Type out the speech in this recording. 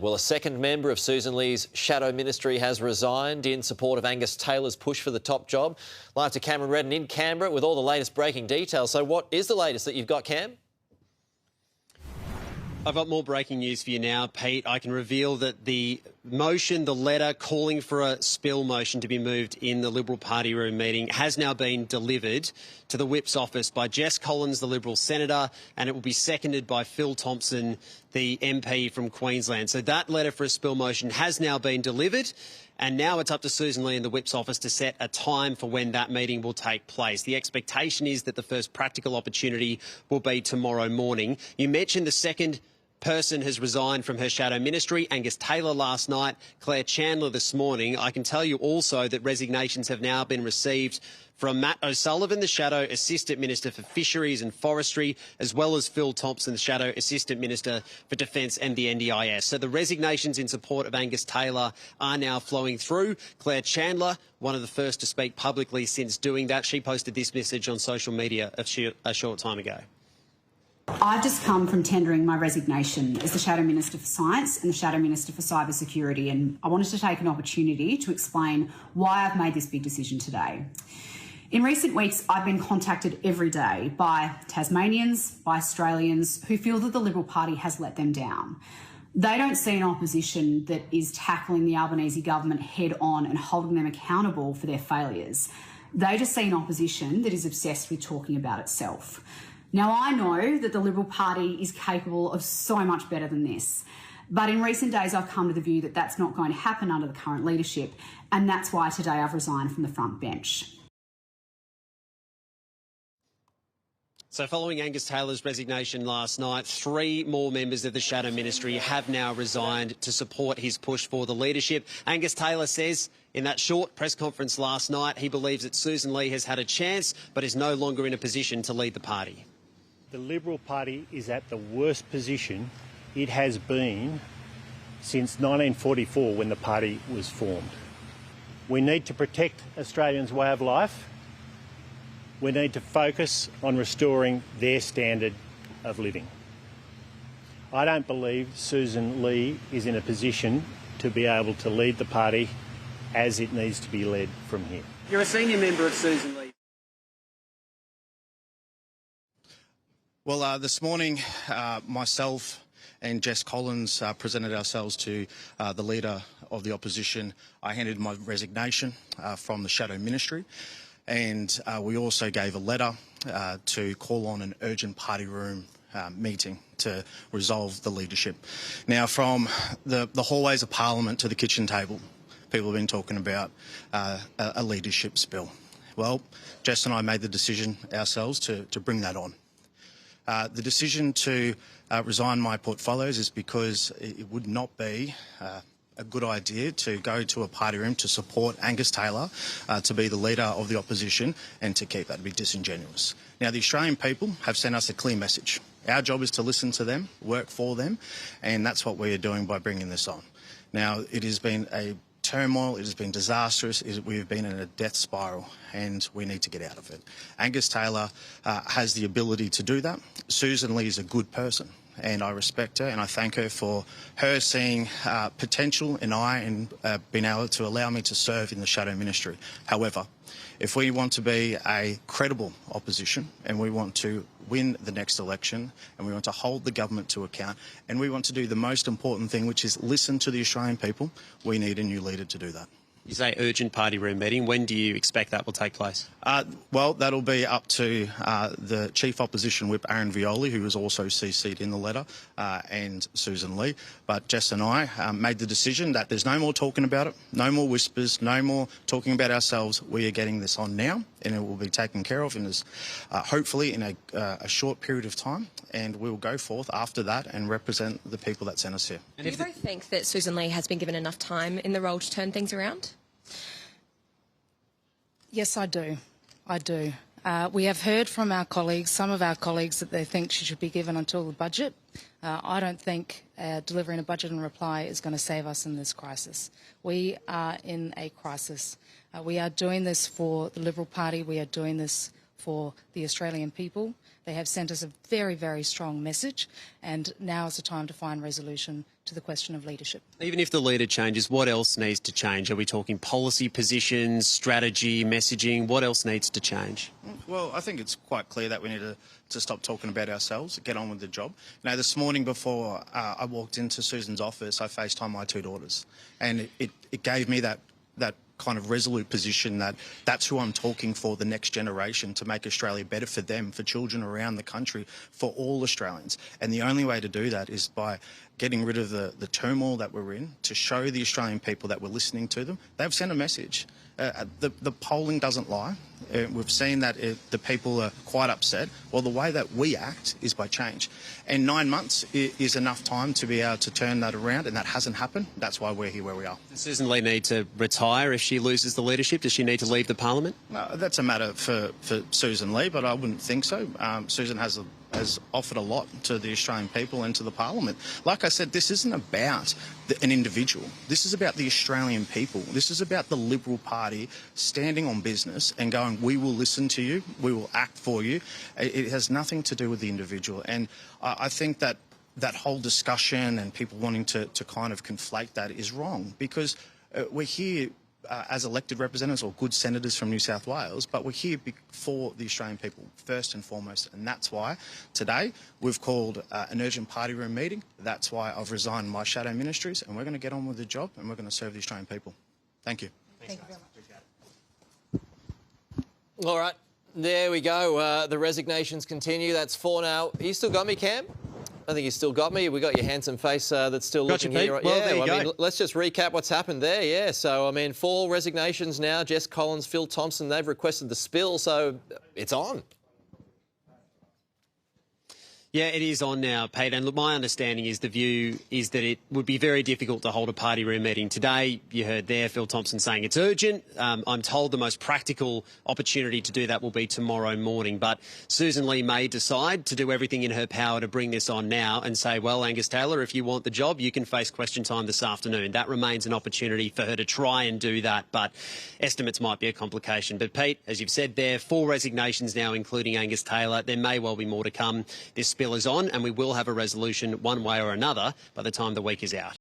right. Well, a second member of Sussan Ley's shadow ministry has resigned in support of Angus Taylor's push for the top job. Live to Cameron Redden in Canberra with all the latest breaking details. So what is the latest that you've got, Cam? I've got more breaking news for you now, Pete. I can reveal that the motion, the letter calling for a spill motion to be moved in the Liberal Party room meeting has now been delivered to the Whip's office by Jess Collins, the Liberal Senator, and it will be seconded by Phil Thompson, the MP from Queensland. So that letter for a spill motion has now been delivered. And now it's up to Sussan Ley and the Whip's office to set a time for when that meeting will take place. The expectation is that the first practical opportunity will be tomorrow morning. You mentioned the second person has resigned from her shadow ministry, Angus Taylor last night, Claire Chandler this morning. I can tell you also that resignations have now been received from Matt O'Sullivan, the Shadow Assistant Minister for Fisheries and Forestry, as well as Phil Thompson, the Shadow Assistant Minister for Defence and the NDIS. So the resignations in support of Angus Taylor are now flowing through. Claire Chandler, one of the first to speak publicly since doing that, she posted this message on social media a short time ago. I've just come from tendering my resignation as the Shadow Minister for Science and the Shadow Minister for Cybersecurity, and I wanted to take an opportunity to explain why I've made this big decision today. In recent weeks, I've been contacted every day by Tasmanians, by Australians who feel that the Liberal Party has let them down. They don't see an opposition that is tackling the Albanese government head on and holding them accountable for their failures. They just see an opposition that is obsessed with talking about itself. Now, I know that the Liberal Party is capable of so much better than this, but in recent days I've come to the view that that's not going to happen under the current leadership, and that's why today I've resigned from the front bench. So following Angus Taylor's resignation last night, 3 more members of the Shadow Ministry have now resigned to support his push for the leadership. Angus Taylor says in that short press conference last night he believes that Sussan Ley has had a chance but is no longer in a position to lead the party. The Liberal Party is at the worst position it has been since 1944 when the party was formed. We need to protect Australians' way of life. We need to focus on restoring their standard of living. I don't believe Sussan Ley is in a position to be able to lead the party as it needs to be led from here. You're a senior member of Sussan Ley. Well, this morning, myself and Jess Collins presented ourselves to the Leader of the Opposition. I handed my resignation from the Shadow Ministry, and we also gave a letter to call on an urgent party room meeting to resolve the leadership. Now, from the hallways of Parliament to the kitchen table, people have been talking about a leadership spill. Well, Jess and I made the decision ourselves to bring that on. The decision to resign my portfolios is because it would not be a good idea to go to a party room to support Angus Taylor to be the Leader of the Opposition and to keep that. To be disingenuous. Now, the Australian people have sent us a clear message. Our job is to listen to them, work for them, and that's what we are doing by bringing this on. Now, it has been a turmoil, it has been disastrous, we have been in a death spiral and we need to get out of it. Angus Taylor has the ability to do that. Sussan Ley is a good person and I respect her and I thank her for her seeing potential in and being able to allow me to serve in the Shadow Ministry. However, if we want to be a credible opposition and we want to win the next election and we want to hold the government to account and we want to do the most important thing, which is listen to the Australian people, we need a new leader to do that. You say urgent party room meeting. When do you expect that will take place? Well, that'll be up to the Chief Opposition Whip, Aaron Violi, who was also CC'd in the letter, and Sussan Ley. But Jess and I made the decision that there's no more talking about it, no more whispers, no more talking about ourselves. We are getting this on now, and it will be taken care of in hopefully in a short period of time, and we will go forth after that and represent the people that sent us here. Do you both think that Sussan Ley has been given enough time in the role to turn things around? Yes, I do. I do. We have heard from our colleagues, some of our colleagues, that they think she should be given until the budget. I don't think delivering a budget and reply is going to save us in this crisis. We are in a crisis. We are doing this for the Liberal Party. We are doing this for the Australian people. They have sent us a very, very strong message, and now is the time to find resolution to the question of leadership. Even if the leader changes, what else needs to change? Are we talking policy positions, strategy, messaging? What else needs to change? Well, I think it's quite clear that we need to stop talking about ourselves, get on with the job. You know, this morning before I walked into Susan's office, I FaceTimed my two daughters, and it gave me that kind of resolute position that that's who I'm talking for, the next generation, to make Australia better for them, for children around the country, for all Australians. And the only way to do that is by getting rid of the turmoil that we're in, to show the Australian people that we're listening to them. They've sent a message. The polling doesn't lie. We've seen that the people are quite upset. Well, the way that we act is by change. And 9 months is enough time to be able to turn that around, and that hasn't happened. That's why we're here where we are. Does Sussan Ley need to retire if she loses the leadership? Does she need to leave the parliament? No, that's a matter for Sussan Ley, but I wouldn't think so. Susan has offered a lot to the Australian people and to the parliament. Like I said, this isn't about an individual. This is about the Australian people. This is about the Liberal Party standing on business and going, we will listen to you, we will act for you. It has nothing to do with the individual. And I think that whole discussion and people wanting to kind of conflate that is wrong, because we're here as elected representatives or good senators from New South Wales, but we're here for the Australian people first and foremost, and that's why today we've called an urgent party room meeting. That's why I've resigned my shadow ministries, and we're going to get on with the job and we're going to serve the Australian people. Thank you. Thank you very much. All right, there we go. The resignations continue. That's 4 now. You still got me, Cam? I think you still got me. We got your handsome face that's still Got looking you, Pete. here. Well, yeah, there you go. I mean, let's just recap what's happened there. Yeah, so, I mean, 4 resignations now. Jess Collins, Phil Thompson, they've requested the spill, so it's on. Yeah, it is on now, Pete. And look, my understanding is the view is that it would be very difficult to hold a party room meeting today. You heard there Phil Thompson saying it's urgent. I'm told the most practical opportunity to do that will be tomorrow morning. But Sussan Ley may decide to do everything in her power to bring this on now and say, well, Angus Taylor, if you want the job, you can face question time this afternoon. That remains an opportunity for her to try and do that. But estimates might be a complication. But, Pete, as you've said there, 4 resignations now, including Angus Taylor. There may well be more to come. This spill is on, and we will have a resolution one way or another by the time the week is out.